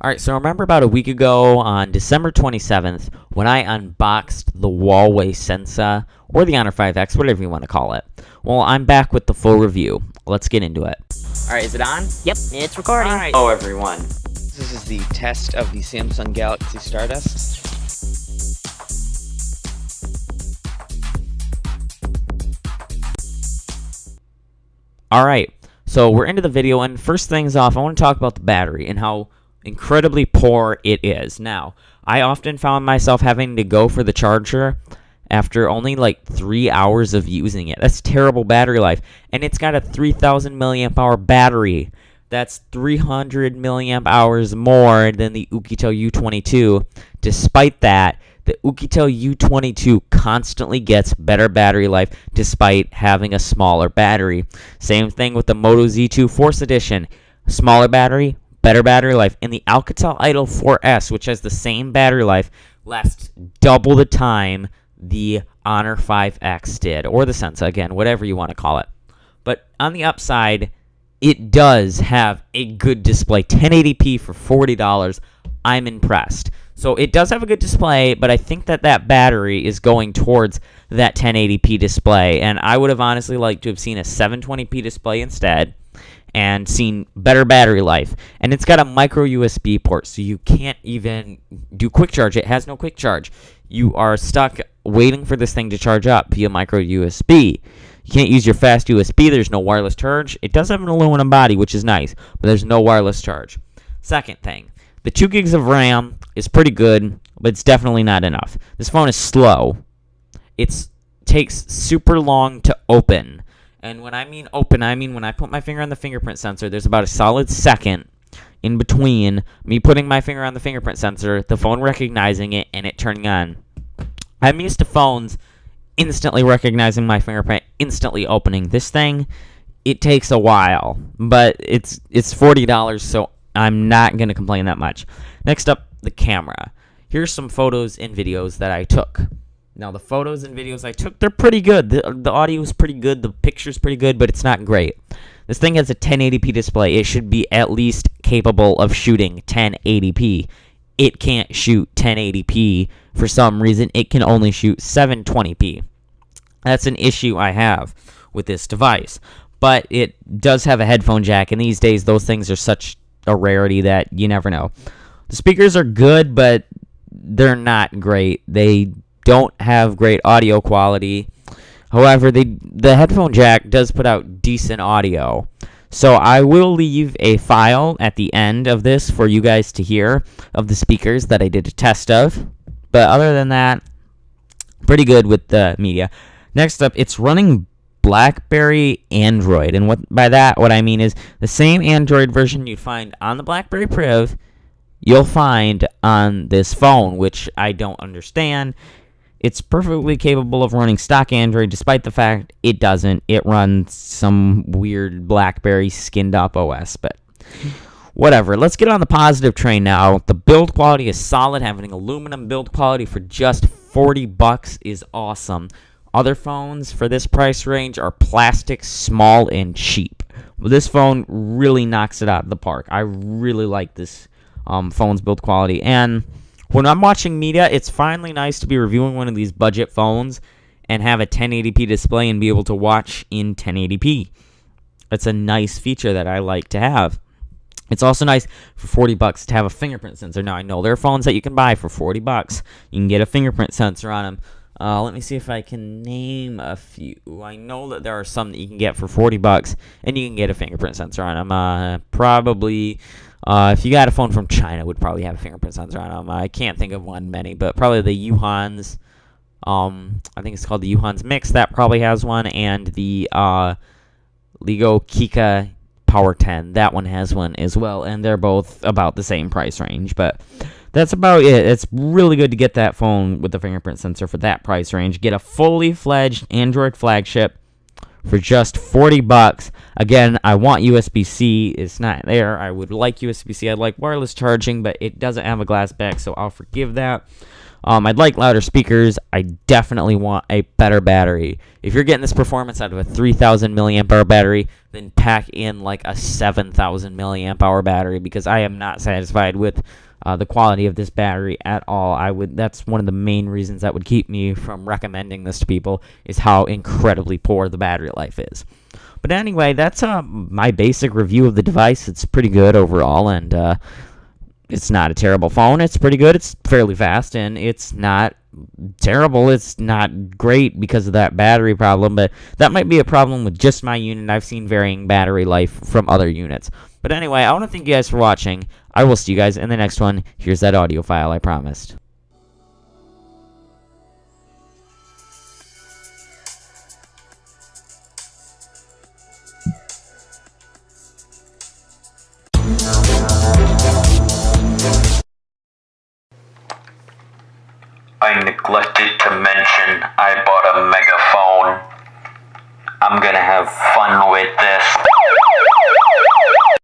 Alright, so remember about a week ago on December 27th when I unboxed the Huawei Sensa, or the Honor 5X, whatever you want to call it. Well, I'm back with the full review. Let's get into it. Alright, is it on? Yep, it's recording. Alright. Hello everyone. This is the test of the Samsung Galaxy Stardust. Alright, so we're into the video, and first things off, I want to talk about the battery and how incredibly poor it is. Now, I often found myself having to go for the charger after only like 3 hours of using it. That's terrible battery life. And it's got a 3000 milliamp hour battery. That's 300 milliamp hours more than the Oukitel U22. Despite that, the Oukitel U22 constantly gets better battery life despite having a smaller battery. Same thing with the Moto Z2 Force Edition. Smaller battery, better battery life. And the Alcatel Idol 4S, which has the same battery life, lasts double the time the Honor 5X did, or the Sensa, again, whatever you want to call it. But on the upside, it does have a good display. 1080p for $40. I'm impressed. So it does have a good display, but I think that battery is going towards that 1080p display. And I would have honestly liked to have seen a 720p display instead and seen better battery life. And it's got a micro USB port, so you can't even do quick charge. It has no quick charge. You are stuck waiting for this thing to charge up via micro USB. You can't use your fast USB. There's no wireless charge. It does have an aluminum body, which is nice, but there's no wireless charge. Second thing, the 2 gigs of RAM is pretty good, but it's definitely not enough. This phone is slow. It takes super long to open. And when I mean open, I mean when I put my finger on the fingerprint sensor, there's about a solid second in between me putting my finger on the fingerprint sensor, the phone recognizing it, and it turning on. I'm used to phones instantly recognizing my fingerprint, instantly opening. This thing, it takes a while, but it's $40, so I'm not going to complain that much. Next up, the camera. Here's some photos and videos that I took. Now, the photos and videos I took, they're pretty good. The audio is pretty good. The picture's pretty good, but it's not great. This thing has a 1080p display. It should be at least capable of shooting 1080p. It can't shoot 1080p. For some reason, it can only shoot 720p. That's an issue I have with this device. But it does have a headphone jack, and these days, those things are such a rarity that you never know. The speakers are good, but they're not great. They don't have great audio quality. However, the headphone jack does put out decent audio. So I will leave a file at the end of this for you guys to hear of the speakers that I did a test of. But other than that, pretty good with the media. Next up, it's running BlackBerry Android. And what I mean is the same Android version you'd find on the BlackBerry Priv, you'll find on this phone, which I don't understand. It's perfectly capable of running stock Android, despite the fact it doesn't. It runs some weird BlackBerry skinned-up OS, but whatever. Let's get on the positive train now. The build quality is solid. Having aluminum build quality for just $40 is awesome. Other phones for this price range are plastic, small, and cheap. Well, this phone really knocks it out of the park. I really like this phone's build quality. And when I'm watching media, it's finally nice to be reviewing one of these budget phones and have a 1080p display and be able to watch in 1080p. It's a nice feature that I like to have. It's also nice for $40 to have a fingerprint sensor. Now, I know there are phones that you can buy for $40. You can get a fingerprint sensor on them. Let me see if I can name a few. I know that there are some that you can get for $40, and you can get a fingerprint sensor on them. Probably, if you got a phone from China, would probably have a fingerprint sensor on them. I can't think of many, but probably the Yuhan's. I think it's called the Yuhan's Mix. That probably has one, and the Lego Kika Power 10. That one has one as well, and they're both about the same price range, but that's about it. It's really good to get that phone with the fingerprint sensor for that price range. Get a fully fledged Android flagship for just 40 bucks. Again, I want USB-C. It's not there. I would like USB-C. I'd like wireless charging, but it doesn't have a glass back, so I'll forgive that. I'd like louder speakers. I definitely want a better battery. If you're getting this performance out of a 3,000 milliamp hour battery, then pack in like a 7,000 milliamp hour battery, because I am not satisfied with the quality of this battery at all. That's one of the main reasons that would keep me from recommending this to people, is how incredibly poor the battery life is. But anyway, that's my basic review of the device. It's pretty good overall, and it's not a terrible phone. It's pretty good. It's fairly fast, and it's not terrible. It's not great because of that battery problem, but that might be a problem with just my unit. I've seen varying battery life from other units. But anyway, I want to thank you guys for watching. I will see you guys in the next one. Here's that audio file I promised.